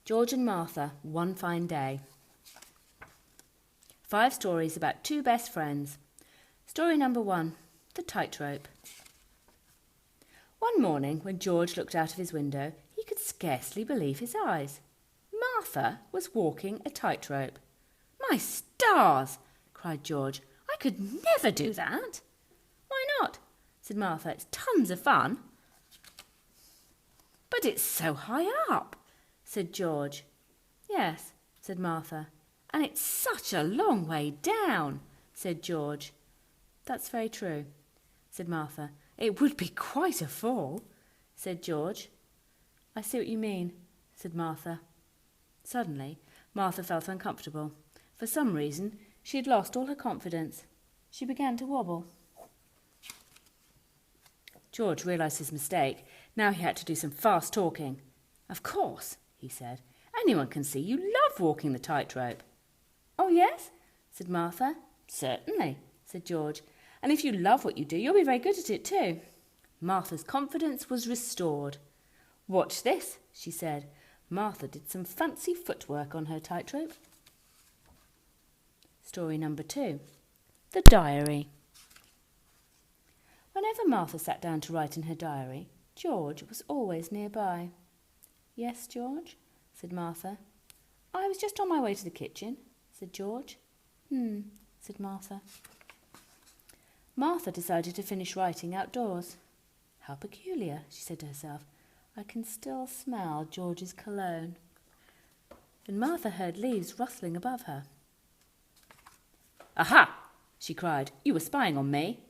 George and Martha, One Fine Day. 5 stories about 2 best friends. Story number 1, The Tightrope. One morning, when George looked out of his window, he could scarcely believe his eyes. Martha was walking a tightrope. "My stars!" cried George. "I could never do that." "Why not?" said Martha. "It's tons of fun." "But it's so high up," said George. "Yes," said Martha. "And it's such a long way down," said George. "That's very true," said Martha. "It would be quite a fall," said George. "I see what you mean," said Martha. Suddenly, Martha felt uncomfortable. For some reason, she had lost all her confidence. She began to wobble. George realised his mistake. Now he had to do some fast talking. "Of course," he said. "Anyone can see you love walking the tightrope." "Oh, yes?" said Martha. "Certainly," said George. "And if you love what you do, you'll be very good at it too." Martha's confidence was restored. "Watch this," she said. Martha did some fancy footwork on her tightrope. Story number 2, The Diary. Whenever Martha sat down to write in her diary, George was always nearby. "Yes, George?" said Martha. "I was just on my way to the kitchen," said George. Said Martha. Martha decided to finish writing outdoors. "How peculiar," she said to herself. "I can still smell George's cologne." Then Martha heard leaves rustling above her. "Aha!" she cried. "You were spying on me."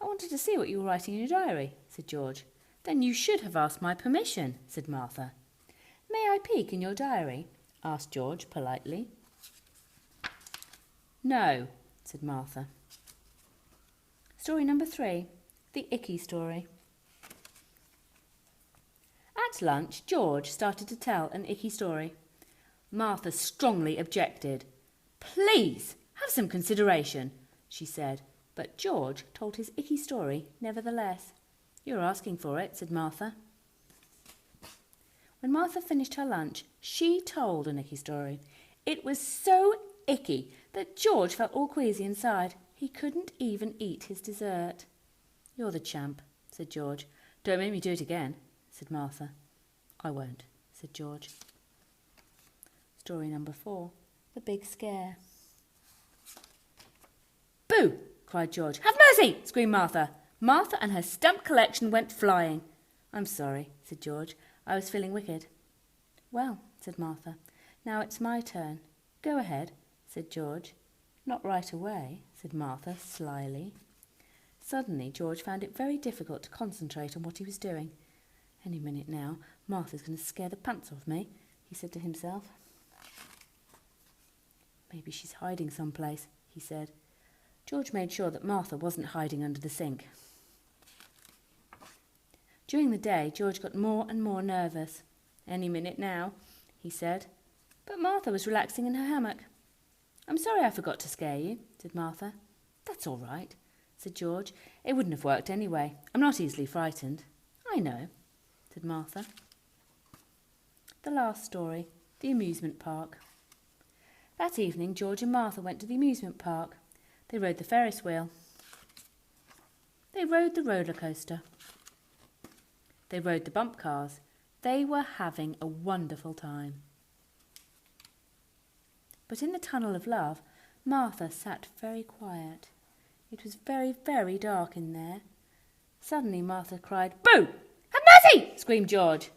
"I wanted to see what you were writing in your diary," said George. "Then you should have asked my permission," said Martha. "May I peek in your diary?" asked George politely. "No," said Martha. Story number 3, The Icky Story. At lunch, George started to tell an icky story. Martha strongly objected. "Please, have some consideration," she said, but George told his icky story nevertheless. "You're asking for it," said Martha. When Martha finished her lunch, she told an icky story. It was so icky that George felt all queasy inside. He couldn't even eat his dessert. "You're the champ," said George. "Don't make me do it again," said Martha. "I won't," said George. Story number 4, The Big Scare. "Boo!" cried George. "Have mercy!" screamed Martha. Martha and her stamp collection went flying. "I'm sorry," said George. "I was feeling wicked." "Well," said Martha, "now it's my turn." "Go ahead," said George. "Not right away," said Martha slyly. Suddenly George found it very difficult to concentrate on what he was doing. "Any minute now, Martha's going to scare the pants off me," he said to himself. "Maybe she's hiding someplace," he said. George made sure that Martha wasn't hiding under the sink. During the day, George got more and more nervous. "Any minute now," he said. But Martha was relaxing in her hammock. "I'm sorry I forgot to scare you," said Martha. "That's all right," said George. "It wouldn't have worked anyway. I'm not easily frightened." "I know," said Martha. The last story, The Amusement Park. That evening, George and Martha went to the amusement park. They rode the Ferris wheel. They rode the roller coaster. They rode the bump cars. They were having a wonderful time. But in the tunnel of love, Martha sat very quiet. It was very, very dark in there. Suddenly Martha cried, "Boo! Have mercy!" screamed George.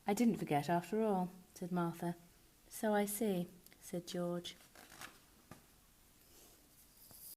"I didn't forget after all," said Martha. "So I see," said George.